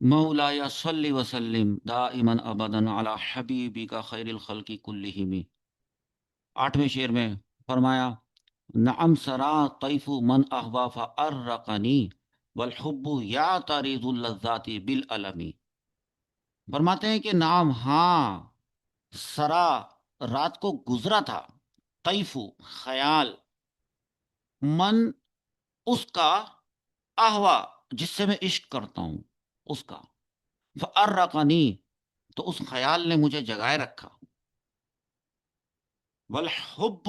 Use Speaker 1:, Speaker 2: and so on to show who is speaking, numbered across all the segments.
Speaker 1: مولایا صلی وسلم دائما ابدا علی حبیبک خیر الخلق کلہم۔ آٹھویں شعر میں فرمایا، نعم سرا طیف من احوا فارقنی والحب یعترض اللذات بالالم۔ فرماتے ہیں کہ نعم، ہاں، سرا رات کو گزرا تھا، طیف خیال، من اس کا، احوا جس سے میں عشق کرتا ہوں اس کا، فارقنی تو اس خیال نے مجھے جگائے رکھا، والحب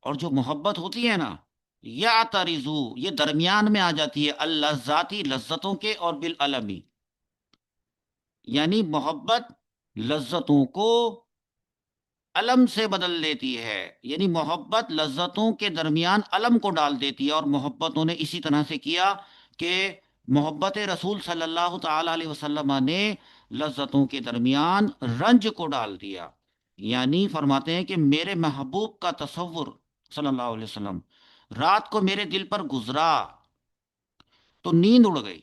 Speaker 1: اور جو محبت ہوتی ہے نا، یا ترزو یہ درمیان میں آ جاتی ہے، اللذاتی لذتوں کے، اور بالعلمی یعنی محبت لذتوں کو علم سے بدل دیتی ہے، یعنی محبت لذتوں کے درمیان علم کو ڈال دیتی ہے، اور محبتوں نے اسی طرح سے کیا کہ محبت رسول صلی اللہ تعالی علیہ وسلم نے لذتوں کے درمیان رنج کو ڈال دیا۔ یعنی فرماتے ہیں کہ میرے محبوب کا تصور صلی اللہ علیہ وسلم رات کو میرے دل پر گزرا تو نیند اڑ گئی،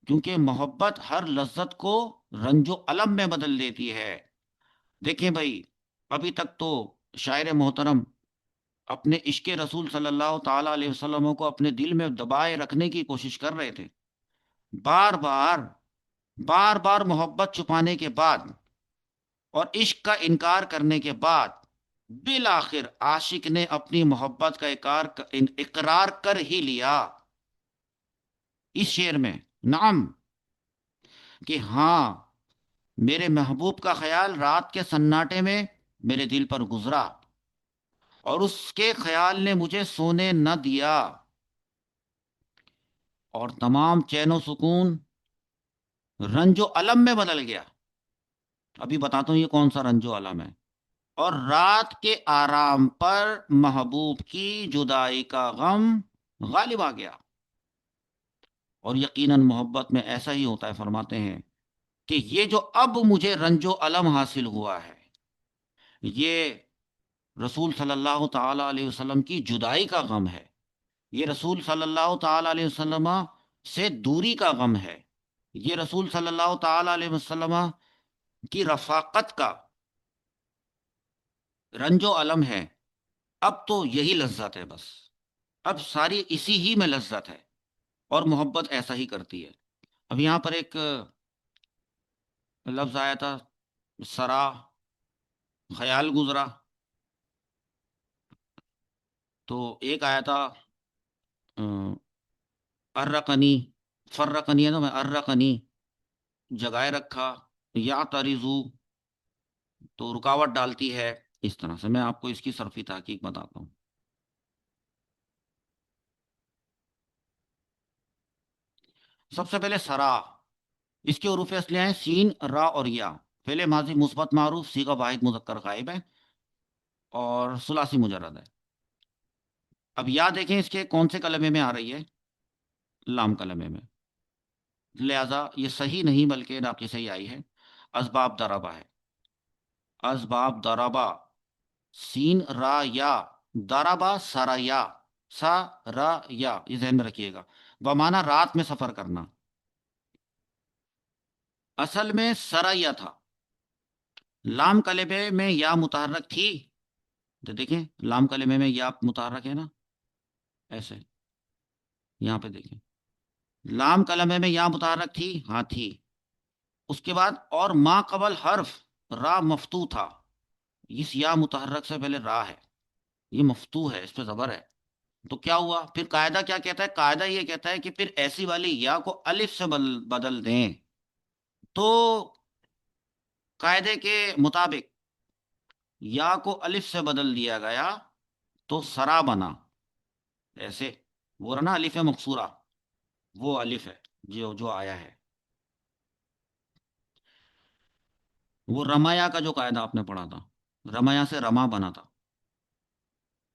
Speaker 1: کیونکہ محبت ہر لذت کو رنج و علم میں بدل دیتی ہے۔ دیکھیں بھائی، ابھی تک تو شاعر محترم اپنے عشق رسول صلی اللہ تعالی علیہ وسلم کو اپنے دل میں دبائے رکھنے کی کوشش کر رہے تھے، بار بار بار بار محبت چھپانے کے بعد اور عشق کا انکار کرنے کے بعد بالآخر عاشق نے اپنی محبت کا اقرار کر ہی لیا اس شعر میں، نعم، کہ ہاں، میرے محبوب کا خیال رات کے سناٹے میں میرے دل پر گزرا، اور اس کے خیال نے مجھے سونے نہ دیا، اور تمام چین و سکون رنج و علم میں بدل گیا۔ ابھی بتاتا ہوں یہ کون سا رنج و علم ہے۔ اور رات کے آرام پر محبوب کی جدائی کا غم غالب آ گیا، اور یقیناً محبت میں ایسا ہی ہوتا ہے۔ فرماتے ہیں کہ یہ جو اب مجھے رنج و علم حاصل ہوا ہے، یہ رسول صلی اللہ تعالی علیہ وسلم کی جدائی کا غم ہے، یہ رسول صلی اللہ تعالی علیہ وسلم سے دوری کا غم ہے، یہ رسول صلی اللہ تعالی علیہ وسلم کی رفاقت کا رنج و علم ہے۔ اب تو یہی لذت ہے، بس اب ساری اسی ہی میں لذت ہے، اور محبت ایسا ہی کرتی ہے۔ اب یہاں پر ایک لفظ آیا تھا، سرا، خیال گزرا، تو ایک آیا تھا ارقنی، فرقنی ہے نا، میں ارقنی جگائے رکھا، یا ترزو تو رکاوٹ ڈالتی ہے، اس طرح سے میں آپ کو اس کی صرفی تحقیق بتاتا ہوں۔ سب سے پہلے سرا، اس کے حروف اصلیہ ہیں سین، را اور یا، فعل ماضی مثبت معروف، صیغہ واحد مذکر غائب ہے، اور ثلاثی مجرد ہے۔ اب یا دیکھیں اس کے کون سے کلمے میں آ رہی ہے، لام کلمے میں، لہذا یہ صحیح نہیں بلکہ ناقص ہی آئی ہے۔ اسباب ضربہ ہے، اسباب ضربہ، سین را یا، ضربہ سریا، سا را یا، یہ ذہن میں رکھیے گا، بمعنی رات میں سفر کرنا، اصل میں سریا تھا۔ لام کلمے میں یا متحرک تھی، تو دیکھیں لام کلمے میں یا متحرک ہے نا، ایسے یہاں پہ دیکھیں، لام کلمے میں یا متحرک تھی، ہاں تھی، اس کے بعد اور ما قبل حرف را مفتو تھا، اس یا متحرک سے پہلے را ہے، یہ مفتو ہے، اس پہ زبر ہے، تو کیا ہوا پھر؟ قاعدہ کیا کہتا ہے؟ قاعدہ یہ کہتا ہے کہ پھر ایسی والی یا کو الف سے بدل دیں، تو قاعدے کے مطابق یا کو الف سے بدل دیا گیا تو سرا بنا، ایسے وہ رہا نا الف مقصورہ، وہ الف ہے جو آیا ہے، وہ رمایا کا جو قاعدہ آپ نے پڑھا تھا، رمایا سے رما بنا تھا۔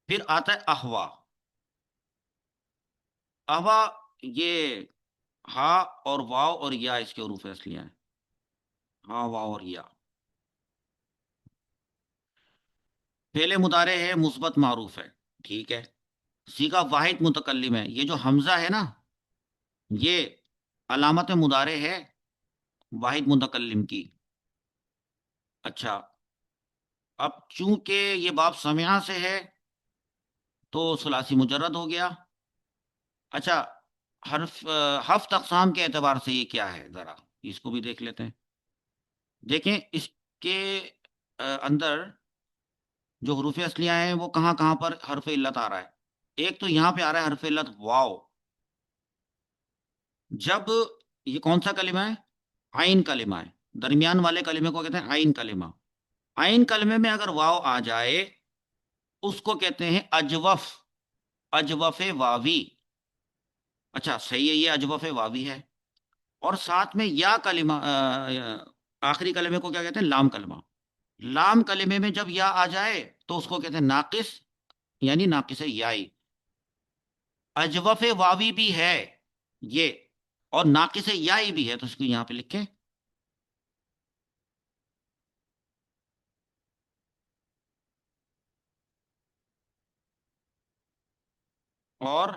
Speaker 1: پھر آتا ہے احوا، احوا یہ ہا اور واو اور یا اس کے حروف اصلیہ ہیں، ہا واو اور یا، فعل مضارع ہے، مثبت معروف ہے، ٹھیک ہے، صیغہ واحد متکلم ہے، یہ جو حمزہ ہے نا، یہ علامت مضارع ہے، واحد متکلم کی. اچھا، اب چونکہ یہ باب سمعہ سے ہے تو ثلاثی مجرد ہو گیا. اچھا، ہفت اقسام کے اعتبار سے یہ کیا ہے، ذرا اس کو بھی دیکھ لیتے ہیں. دیکھیں اس کے اندر جو حروف اصلیہ ہیں وہ کہاں کہاں پر حرف علت آ رہا ہے. ایک تو یہاں پہ آ رہا ہے حرف علت واو. جب یہ کون سا کلمہ ہے؟ عین کلمہ ہے. درمیان والے کلمے کو کہتے ہیں عین کلمہ. عین کلمے میں اگر واو آ جائے اس کو کہتے ہیں اجوف. اجوف واوی. اچھا صحیح ہے، یہ اجوف واوی ہے. اور ساتھ میں یا کلمہ آخری کلمے کو کیا کہتے ہیں؟ لام کلمہ. لام کلمے میں جب یا آ جائے تو اس کو کہتے ہیں ناقص، یعنی ناقص یائی. اجوف واوی بھی ہے یہ، اور ناقص یائی بھی ہے، تو اس کو یہاں پہ لکھیں. اور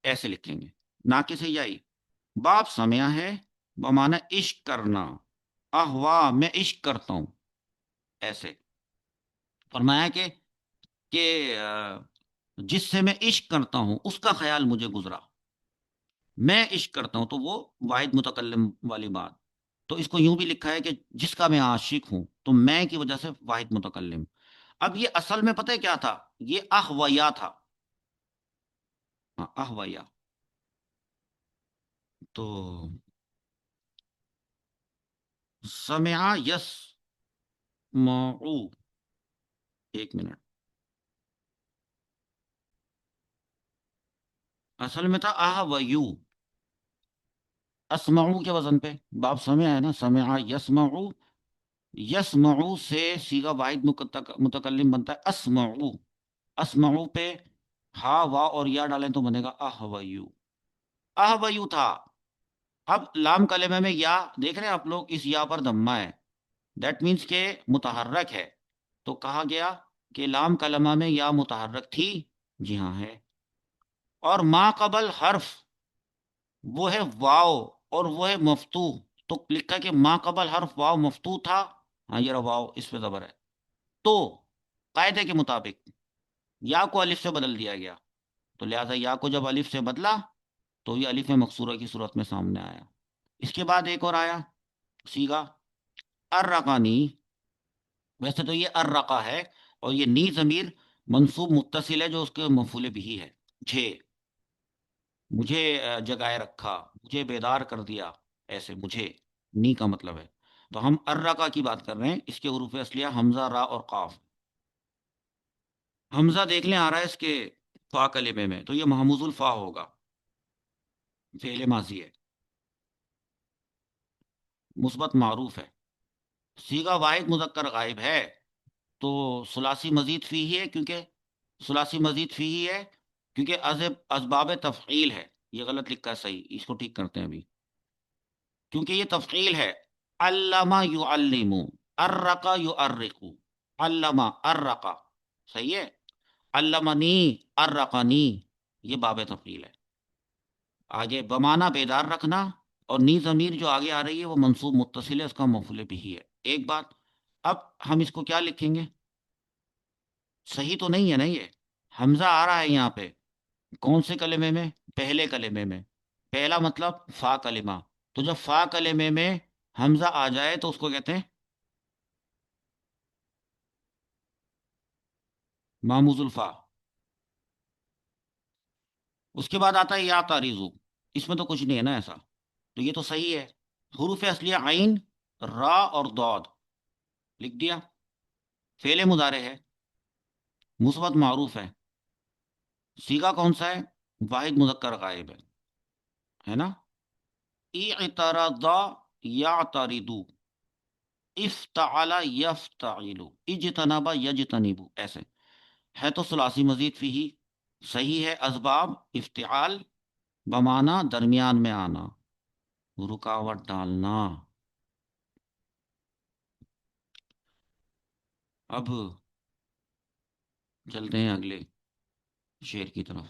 Speaker 1: ایسے لکھیں گے ناقص یائی. باپ سمیا ہے بمانا عشق کرنا. احوا میں عشق کرتا ہوں. ایسے فرمایا کہ جس سے میں عشق کرتا ہوں اس کا خیال مجھے گزرا. میں عشق کرتا ہوں تو وہ واحد متکلم والی بات. تو اس کو یوں بھی لکھا ہے کہ جس کا میں عاشق ہوں، تو میں کی وجہ سے واحد متکلم. اب یہ اصل میں پتہ ہے کیا تھا؟ یہ احویا تھا. ہاں احویا. تو سمع یس معو. ایک منٹ. اصل میں تھا احویو. اسمعو کے وزن پہ. باب سمع ہے نا، سمع یسمعو. یسمعو سے سیغہ واحد متکلم بنتا ہے اسمعو. اسمعو پہ ہا وا اور یا ڈالیں تو بنے گا احویو. احویو تھا. اب لام کلمہ میں یا دیکھ رہے ہیں آپ لوگ، اس یا پر دمہ ہے. دیٹ مینس کہ متحرک ہے. تو کہا گیا کہ لام کلمہ میں یا متحرک تھی. جی ہاں ہے. اور ما قبل حرف وہ ہے واو، اور وہ ہے مفتوح. تو لکھا کہ ما قبل حرف واو مفتوح تھا. ہاں یہ رہا واو، اس پہ زبر ہے. تو قاعدے کے مطابق یا کو الف سے بدل دیا گیا. تو لہٰذا یا کو جب الف سے بدلا تو یہ الف مقصورہ کی صورت میں سامنے آیا. اس کے بعد ایک اور آیا سیگا الرقانی. ویسے تو یہ الرقا ہے، اور یہ نی ضمیر منصوب متصل ہے جو اس کے مفعول بھی ہے. مجھے، مجھے جگائے رکھا، مجھے بیدار کر دیا. ایسے مجھے نی کا مطلب ہے. تو ہم الرقا کی بات کر رہے ہیں. اس کے حروف اصلیہ حمزہ، را اور قاف. حمزہ دیکھ لیں آ رہا ہے اس کے فا کلمے میں، تو یہ محموز الفا ہوگا. فعل ماضی ہے، مثبت معروف ہے. صیغہ واحد مذکر غائب ہے تو ثلاثی مزید فی ہی ہے، کیونکہ ثلاثی مزید فی ہی ہے کیونکہ اسباب تفعیل ہے. یہ غلط لکھا ہے، صحیح اس کو ٹھیک کرتے ہیں ابھی. کیونکہ یہ تفعیل ہے. علامہ یعلم، ارقا یؤرق. علامہ ارقا صحیح ہے. علمنی ارقنی، یہ باب تفعیل ہے. آگے بمانا بیدار رکھنا، اور نی ضمیر جو آگے آ رہی ہے وہ منصوب متصل ہے، اس کا مفعول بھی ہے. ایک بات، اب ہم اس کو کیا لکھیں گے؟ صحیح تو نہیں ہے نا یہ. حمزہ آ رہا ہے یہاں پہ کون سے کلمے میں؟ پہلے کلمے میں. پہلا مطلب فا کلمہ. تو جب فا کلمے میں حمزہ آ جائے تو اس کو کہتے ہیں ماموز الفا. اس کے بعد آتا ہے یا تاریزو. اس میں تو کچھ نہیں ہے نا ایسا. تو یہ تو صحیح ہے. حروف اصلیہ عین، را اور ضاد لکھ دیا. فعل مضارع ہے، مثبت معروف ہے. صیغہ کون سا ہے؟ واحد مذکر غائب ہے نا. اعترض یعترض، افتعل یفتعل، اجتنب یجتنب. ایسے ہے تو ثلاثی مزید فی ہی. صحیح ہے. اسباب افتعال بمانا درمیان میں آنا، رکاوٹ ڈالنا. اب چلتے ہیں اگلے شعر کی طرف.